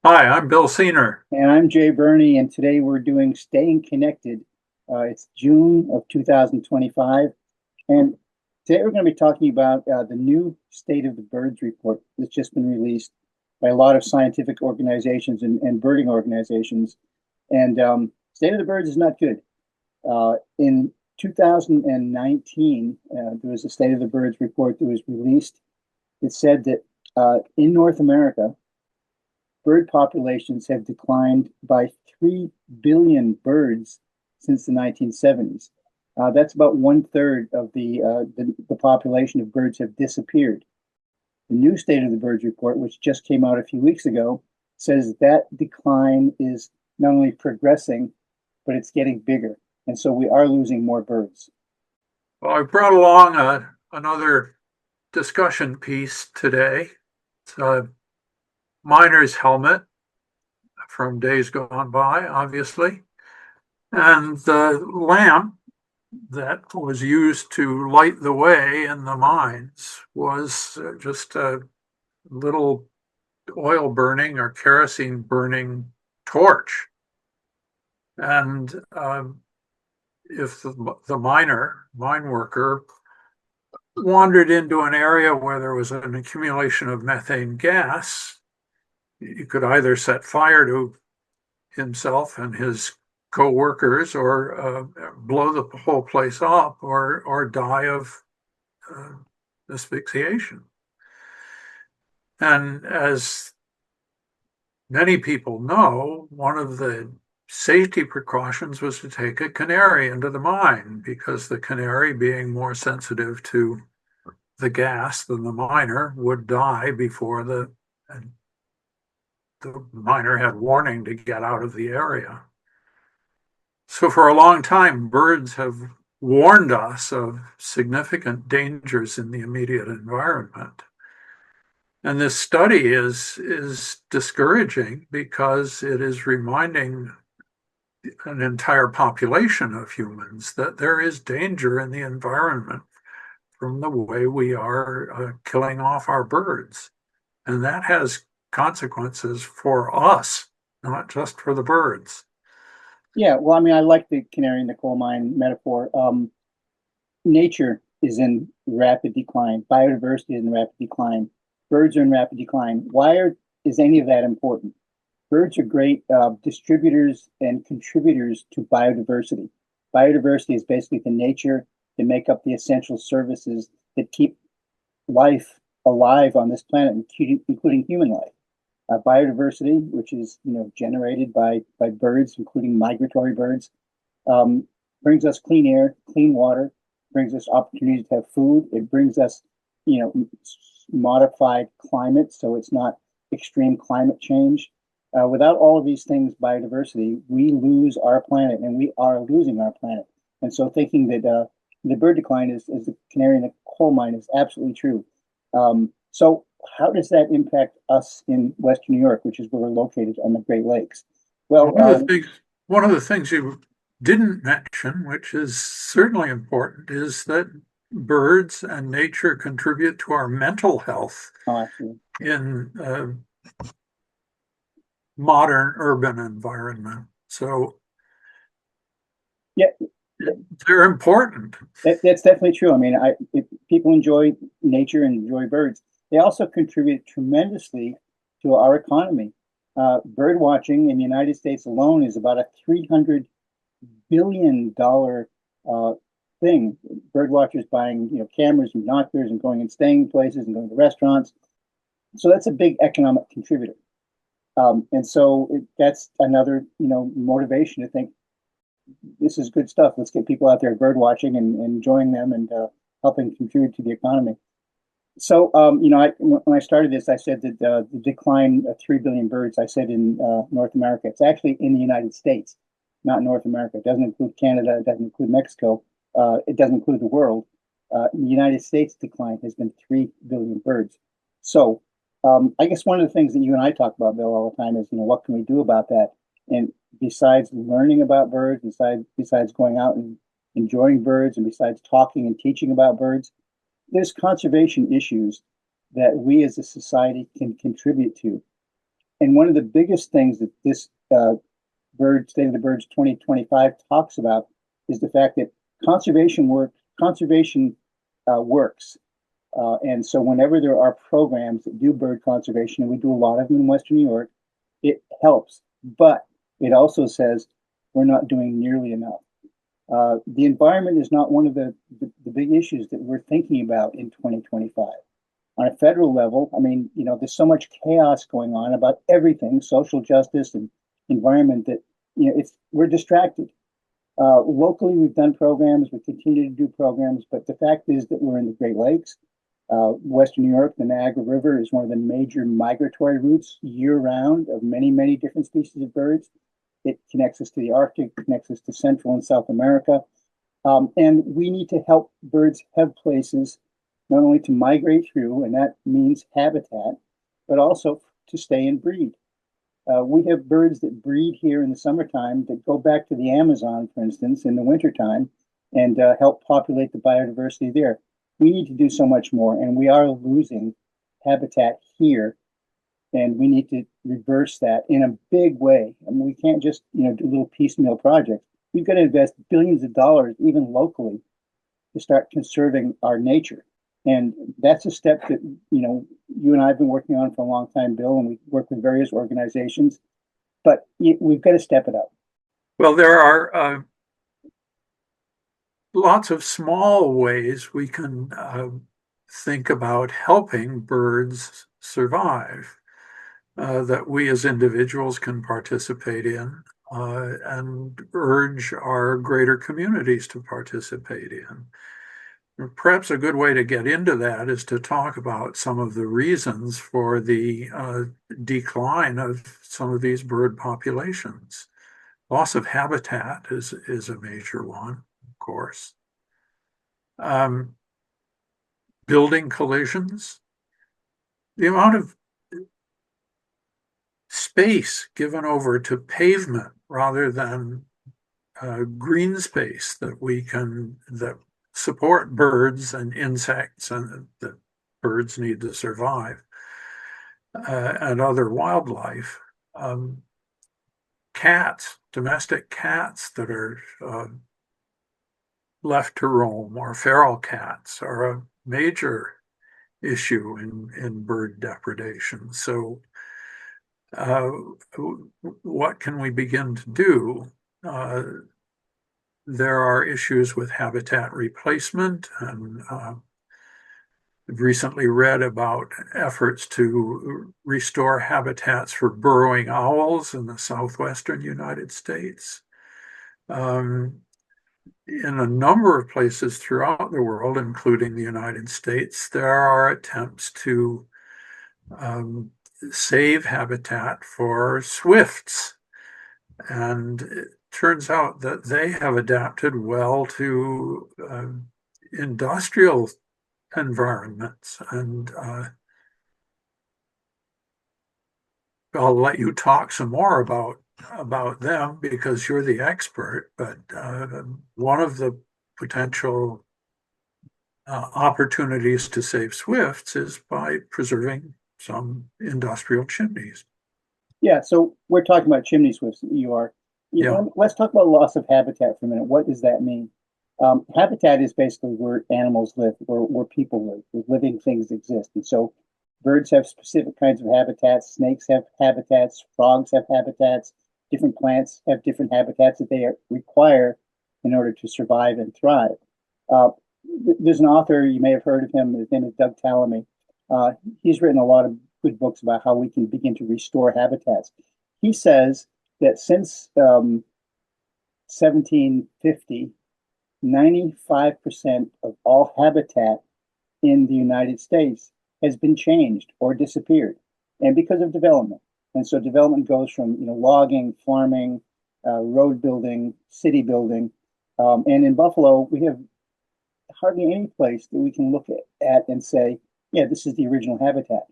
Hi, I'm Bill Seener. And I'm Jay Burney, and today we're doing Staying Connected. It's June of 2025, and today we're going to be talking about the new State of the Birds report that's just been released by a lot of scientific organizations and birding organizations. And State of the Birds is not good. In 2019, there was a State of the Birds report that was released. It said that in North America, bird populations have declined by 3 billion birds since the 1970s. That's about one third of the population of birds have disappeared. The new State of the Birds report, which just came out a few weeks ago, says that decline is not only progressing, but it's getting bigger. And so we are losing more birds. Well, I brought along another discussion piece today. It's a miner's helmet from days gone by, obviously, and the lamp that was used to light the way in the mines was just a little oil burning or kerosene burning torch. And if the mine worker, wandered into an area where there was an accumulation of methane gas, he could either set fire to himself and his co-workers or blow the whole place up or die of uh, asphyxiation. And as many people know, one of the safety precautions was to take a canary into the mine because the canary, being more sensitive to the gas than the miner, would die before the miner had warning to get out of the area. So for a long time, birds have warned us of significant dangers in the immediate environment. And this study is discouraging because it is reminding an entire population of humans that there is danger in the environment from the way we are killing off our birds. And that has consequences for us, not just for the birds. Yeah, well, I mean, I like the canary in the coal mine metaphor. Nature is in rapid decline. Biodiversity is in rapid decline. Birds are in rapid decline. Is any of that important? Birds are great distributors and contributors to biodiversity. Biodiversity is basically the nature that make up the essential services that keep life alive on this planet, including human life. Biodiversity, which is generated by birds, including migratory birds, um, brings us clean air, clean water, brings us opportunities to have food. It brings us, you know, modified climate, so it's not extreme climate change. Without all of these things, biodiversity, we lose our planet, and we are losing our planet. And so, thinking that the bird decline is the canary in the coal mine is absolutely true. So, how does that impact us in Western New York, which is where we're located on the Great Lakes? Well, One of the things, one of the things you didn't mention, which is certainly important, is that birds and nature contribute to our mental health oh, absolutely. in modern urban environment. So Yeah, they're important. that's definitely true. I mean, if people enjoy nature and enjoy birds, they also contribute tremendously to our economy. Bird watching in the United States alone is about a $300 billion thing. Bird watchers buying cameras and binoculars and going and staying places and going to restaurants. So that's a big economic contributor. And so that's another motivation to think this is good stuff. Let's get people out there bird watching and enjoying them and helping contribute to the economy. So, when I started this, I said that the decline of 3 billion birds, I said in North America. It's actually in the United States, not North America. It doesn't include Canada. It doesn't include Mexico. It doesn't include the world. The United States decline has been 3 billion birds. So, I guess one of the things that you and I talk about, Bill, all the time is, what can we do about that? And besides learning about birds, besides going out and enjoying birds, and besides talking and teaching about birds, there's conservation issues that we as a society can contribute to. And one of the biggest things that this State of the Birds 2025 talks about is the fact that conservation works. And so whenever there are programs that do bird conservation, and we do a lot of them in Western New York, it helps. But it also says we're not doing nearly enough. The environment is not one of the big issues that we're thinking about in 2025. On a federal level, I mean, there's so much chaos going on about everything, social justice and environment, that we're distracted. Locally, we've done programs, we continue to do programs, but the fact is that we're in the Great Lakes. Western New York, the Niagara River is one of the major migratory routes year-round of many, many different species of birds. It connects us to the Arctic, connects us to Central and South America. And we need to help birds have places not only to migrate through, and that means habitat, but also to stay and breed. We have birds that breed here in the summertime that go back to the Amazon, for instance, in the wintertime and help populate the biodiversity there. We need to do so much more, and we are losing habitat here, and we need to reverse that in a big way. I mean, we can't just do little piecemeal projects. We've got to invest billions of dollars, even locally, to start conserving our nature. And that's a step that you and I have been working on for a long time, Bill, and we work with various organizations. But we've got to step it up. Well, there are lots of small ways we can think about helping birds survive that we as individuals can participate in and urge our greater communities to participate in. Perhaps a good way to get into that is to talk about some of the reasons for the decline of some of these bird populations. Loss of habitat is a major one, of course. Building collisions. The amount of space given over to pavement rather than green space that support birds and insects and that birds need to survive, and other wildlife. Cats, domestic cats that are left to roam, or feral cats, are a major issue in bird depredation. So what can we begin to do? There are issues with habitat replacement, and I've recently read about efforts to restore habitats for burrowing owls in the southwestern United States. In a number of places throughout the world, including the United States, there are attempts to save habitat for swifts. And it turns out that they have adapted well to industrial environments. And I'll let you talk some more about them because you're the expert. But one of the potential opportunities to save swifts is by preserving some industrial chimneys. Yeah, so we're talking about chimney swifts. You are. Yeah. Let's talk about loss of habitat for a minute. What does that mean? Habitat is basically where animals live, where people live, where living things exist. And so birds have specific kinds of habitats, snakes have habitats, frogs have habitats, different plants have different habitats that they require in order to survive and thrive. There's an author, you may have heard of him, his name is Doug Tallamy. He's written a lot of good books about how we can begin to restore habitats. He says that since 1750, 95% of all habitat in the United States has been changed or disappeared, and because of development. And so development goes from logging, farming, road building, city building, and in Buffalo we have hardly any place that we can look at and say, yeah, this is the original habitat.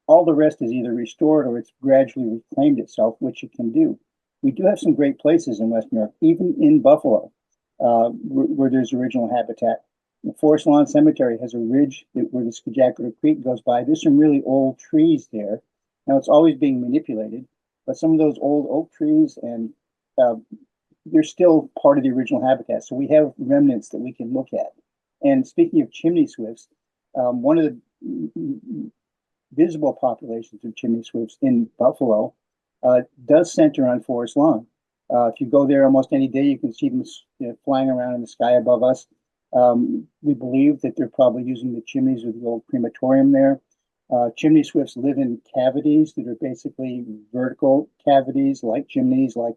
All the rest is either restored or it's gradually reclaimed itself, which it can do. We do have some great places in West New York, even in Buffalo, where there's original habitat. The Forest Lawn Cemetery has a ridge where the Scajaquada Creek goes by. There's some really old trees there Now it's always being manipulated, but some of those old oak trees and uh, they're still part of the original habitat. So we have remnants that we can look at. And speaking of chimney swifts, one of the visible populations of chimney swifts in Buffalo does center on Forest Lawn. If you go there almost any day, you can see them, flying around in the sky above us. We believe that they're probably using the chimneys of the old crematorium there. Chimney swifts live in cavities that are basically vertical cavities, like chimneys, like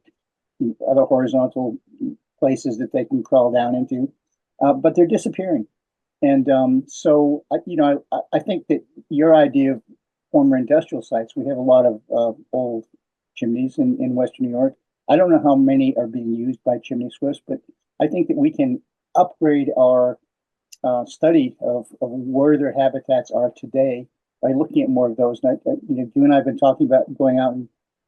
other horizontal places that they can crawl down into, but they're disappearing. And I think that your idea of former industrial sites, we have a lot of old chimneys in Western New York. I don't know how many are being used by chimney swifts, but I think that we can upgrade our study of where their habitats are today by looking at more of those. And you and I have been talking about going out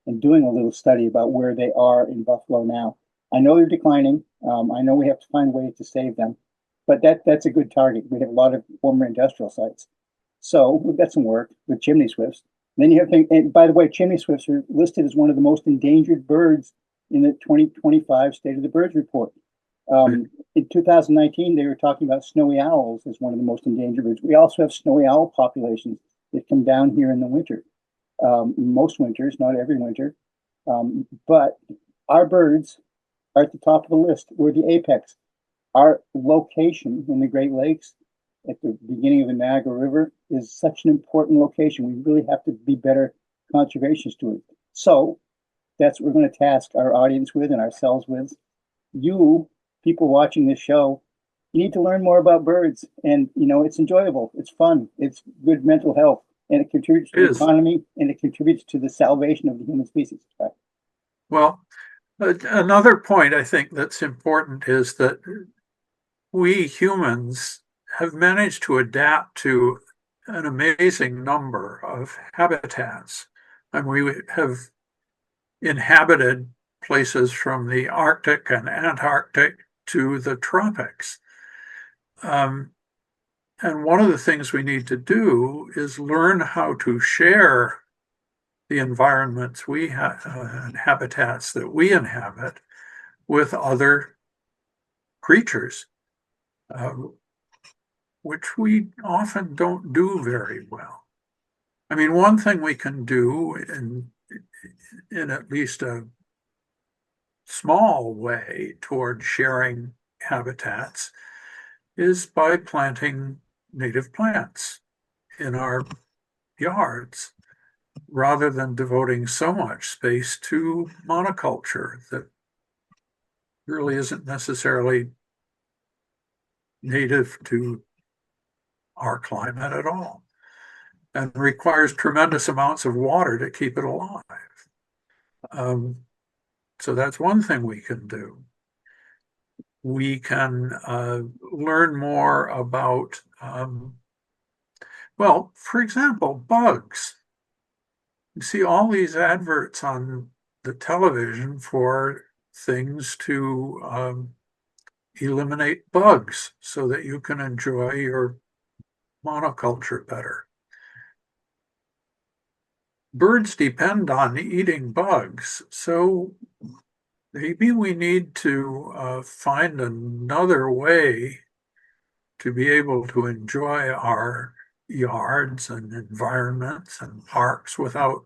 and doing a little study about where they are in Buffalo now. I know they're declining. I know we have to find ways to save them, but that's a good target. We have a lot of former industrial sites. So we've got some work with chimney swifts. And then you have things, and by the way, chimney swifts are listed as one of the most endangered birds in the 2025 State of the Birds report. In 2019, they were talking about snowy owls as one of the most endangered birds. We also have snowy owl populations that come down here in the winter. Most winters, not every winter. But our birds are at the top of the list. We're the apex. Our location in the Great Lakes at the beginning of the Niagara River is such an important location. We really have to be better conservation stewards. So that's what we're going to task our audience with and ourselves with. You, people watching this show, you need to learn more about birds. And, it's enjoyable. It's fun. It's good mental health. And it contributes to the economy, and it contributes to the salvation of the human species. Right? Well, another point I think that's important is that we humans have managed to adapt to an amazing number of habitats. And we have inhabited places from the Arctic and Antarctic to the tropics. And one of the things we need to do is learn how to share the environments we have and habitats that we inhabit with other creatures, which we often don't do very well. I mean, one thing we can do in at least a small way toward sharing habitats is by planting native plants in our yards rather than devoting so much space to monoculture that really isn't necessarily native to our climate at all and requires tremendous amounts of water to keep it alive. So that's one thing we can do. We can learn more about, for example, bugs. You see all these adverts on the television for things to eliminate bugs so that you can enjoy your monoculture better. Birds depend on eating bugs, so maybe we need to find another way to be able to enjoy our yards and environments and parks without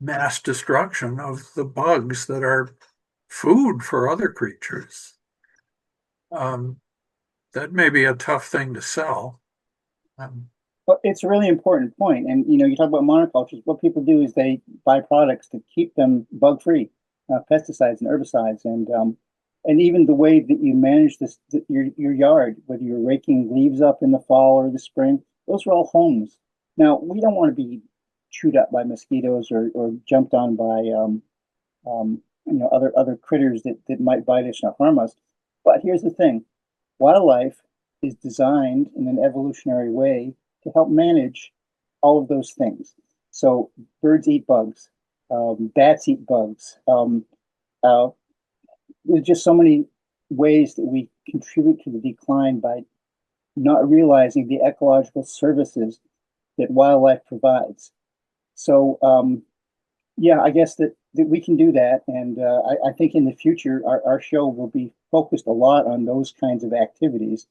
mass destruction of the bugs that are food for other creatures. That may be a tough thing to sell. Well, it's a really important point. And, you talk about monocultures. What people do is they buy products to keep them bug-free, pesticides and herbicides. And even the way that you manage your yard, whether you're raking leaves up in the fall or the spring, those are all homes. Now, we don't want to be chewed up by mosquitoes or jumped on by, other critters that might bite us or harm us. But here's the thing. Wildlife is designed in an evolutionary way to help manage all of those things. So birds eat bugs, bats eat bugs. There's just so many ways that we contribute to the decline by not realizing the ecological services that wildlife provides. So, yeah, I guess that we can do that. And I think in the future, our show will be focused a lot on those kinds of activities,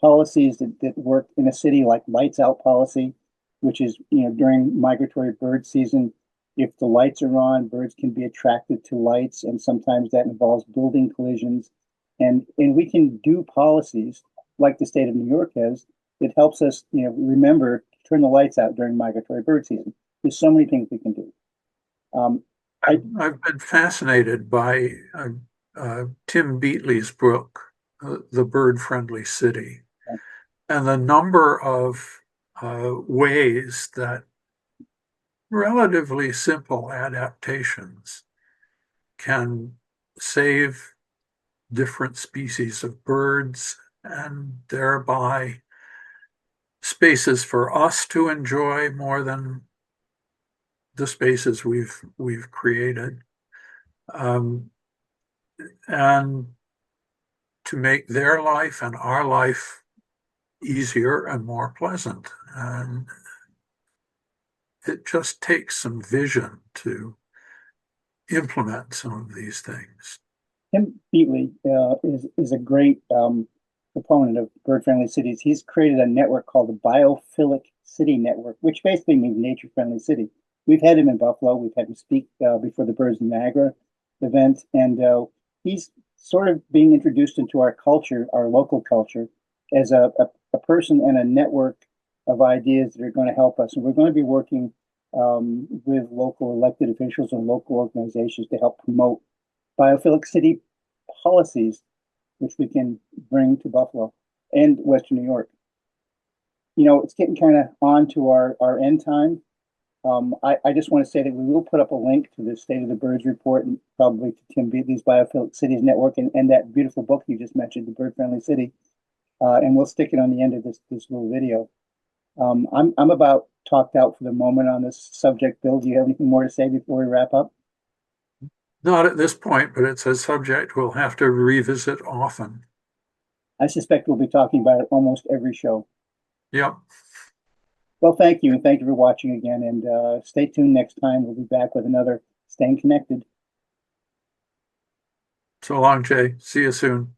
policies that work in a city, like lights out policy, which is, during migratory bird season, if the lights are on, birds can be attracted to lights, and sometimes that involves building collisions. And we can do policies like the state of New York has that helps us, remember to turn the lights out during migratory bird season. There's so many things we can do. I've been fascinated by Tim Beatley's book, The Bird-Friendly City, and the number of ways that relatively simple adaptations can save different species of birds and thereby spaces for us to enjoy more than the spaces we've created, and to make their life and our life easier and more pleasant. And it just takes some vision to implement some of these things. Tim Beatley is a great proponent of bird-friendly cities. He's created a network called the Biophilic City Network, which basically means nature-friendly city. We've had him in Buffalo. We've had him speak before the Birds of Niagara event, and he's sort of being introduced into our culture, our local culture, as a person and a network of ideas that are going to help us. And we're going to be working with local elected officials and local organizations to help promote biophilic city policies, which we can bring to Buffalo and Western New York. It's getting kind of on to our end time. I just want to say that we will put up a link to the State of the Birds report and probably to Tim Beatley's Biophilic Cities Network and that beautiful book you just mentioned, The Bird Friendly City. And we'll stick it on the end of this little video. I'm about talked out for the moment on this subject. Bill, do you have anything more to say before we wrap up? Not at this point, but it's a subject we'll have to revisit often. I suspect we'll be talking about it almost every show. Yep. Well, thank you. And thank you for watching again. And stay tuned next time. We'll be back with another Staying Connected. So long, Jay. See you soon.